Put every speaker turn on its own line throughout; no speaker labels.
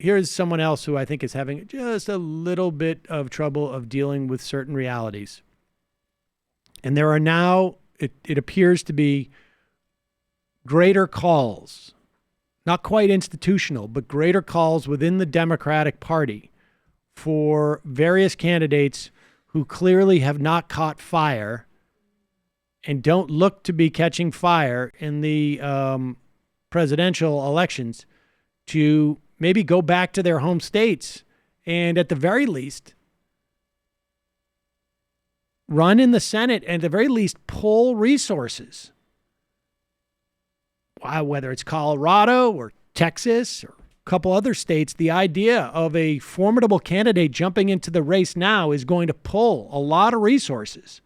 here's someone else who I think is having just a little bit of trouble of dealing with certain realities. And there are now, it appears to be greater calls, not quite institutional, but greater calls within the Democratic Party for various candidates who clearly have not caught fire and don't look to be catching fire in the presidential elections to maybe go back to their home states and at the very least run in the Senate and at the very least pull resources. Whether it's Colorado or Texas or a couple other states, the idea of a formidable candidate jumping into the race now is going to pull a lot of resources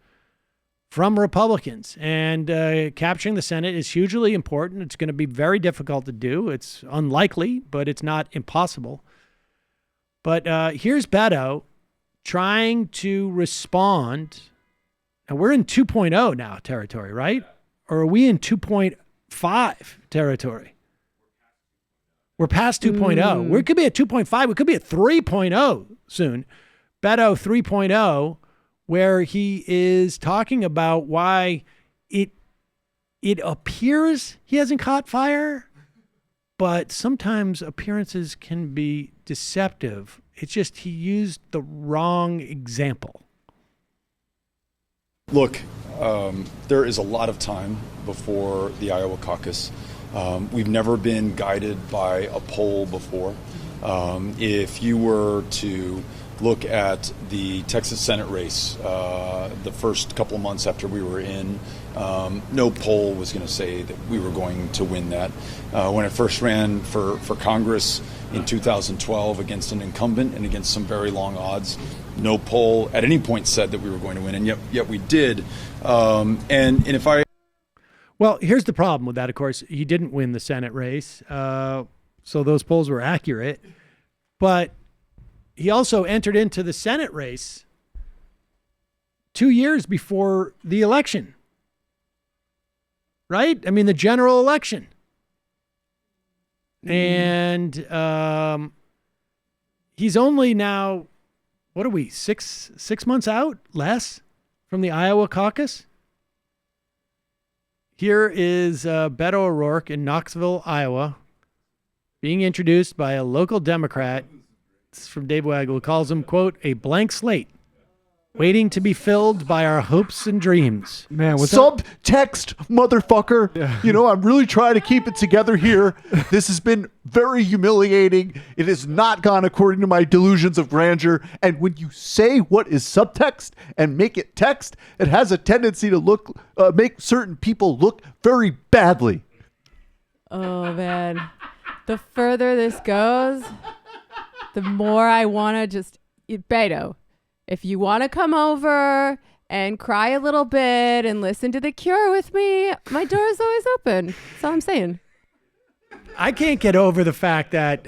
from Republicans. And capturing the Senate is hugely important. It's going to be very difficult to do. It's unlikely, but it's not impossible. But here's Beto trying to respond. And we're in 2.0 now territory, right? Or are we in 2.5 territory? We're past 2.0. We could be at 2.5. We could be at 3.0 soon. Beto 3.0, where he is talking about why it appears he hasn't caught fire, but sometimes appearances can be deceptive. It's just he used the wrong example.
Look, there is a lot of time before the Iowa caucus. We've never been guided by a poll before. If you were to look at the Texas Senate race, the first couple of months after we were in, no poll was going to say that we were going to win that. When I first ran for Congress in 2012 against an incumbent and against some very long odds, no poll at any point said that we were going to win, and yet we did. And if I...
Well, here's the problem with that, of course. He didn't win the Senate race, so those polls were accurate. But he also entered into the Senate race 2 years before the election, right? I mean, the general election. And he's only now, what are we, six months out, less, from the Iowa caucus? Here is Beto O'Rourke in Knoxville, Iowa, being introduced by a local Democrat. This is from Dave Weigel, who calls him, quote, a blank slate, waiting to be filled by our hopes and dreams.
Man, what's subtext, motherfucker? Yeah. You know, I'm really trying to keep it together here. This has been very humiliating. It has not gone according to my delusions of grandeur. And when you say what is subtext and make it text, it has a tendency to make certain people look very badly.
Oh, man. The further this goes, the more I want to just... Beto, if you want to come over and cry a little bit and listen to The Cure with me, my door is always open. That's all I'm saying.
I can't get over the fact that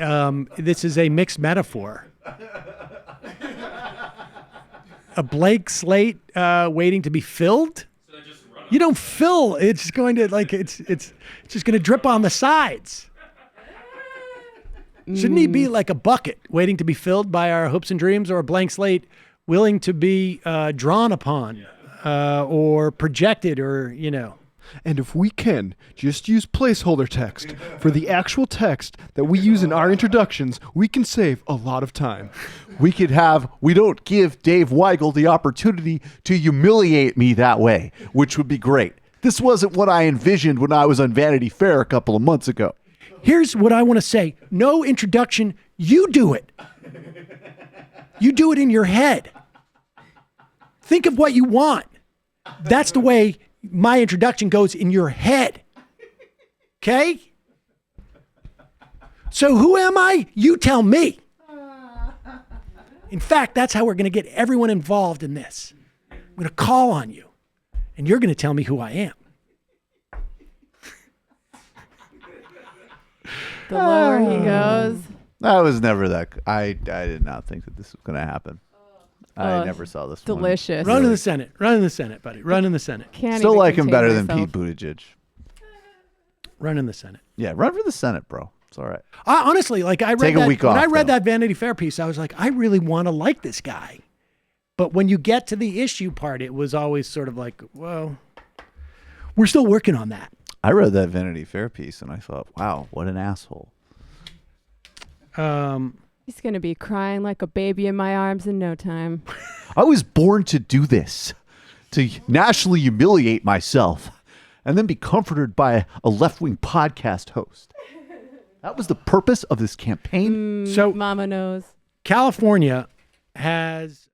this is a mixed metaphor. A blank slate waiting to be filled? You don't fill. It's going to, it's just going to drip on the sides. Shouldn't he be like a bucket waiting to be filled by our hopes and dreams, or a blank slate willing to be drawn upon or projected, or, you know?
And if we can just use placeholder text for the actual text that we use in our introductions, we can save a lot of time. We don't give Dave Weigel the opportunity to humiliate me that way, which would be great. This wasn't what I envisioned when I was on Vanity Fair a couple of months ago.
Here's what I want to say. No introduction. You do it. You do it in your head. Think of what you want. That's the way my introduction goes, in your head. Okay? So who am I? You tell me. In fact, that's how we're going to get everyone involved in this. I'm going to call on you, and you're going to tell me who I am.
The lower he goes.
I was never that. I did not think that this was going to happen. I never saw this.
Delicious.
Run in the Senate. Run in the Senate, buddy. Run in the Senate.
Can't
Still
even
like him better
contain
than
myself.
Pete Buttigieg.
Run in the Senate.
Yeah, run for the Senate, bro. It's all right.
Honestly, like I read
Take a
that,
week
when
off,
I read
though.
that Vanity Fair piece, I was like, I really want to like this guy. But when you get to the issue part, it was always sort of like, well, we're still working on that.
I read that Vanity Fair piece and I thought, wow, what an asshole.
He's going to be crying like a baby in my arms in no time.
I was born to do this, to nationally humiliate myself and then be comforted by a left-wing podcast host. That was the purpose of this campaign.
So
Mama knows.
California has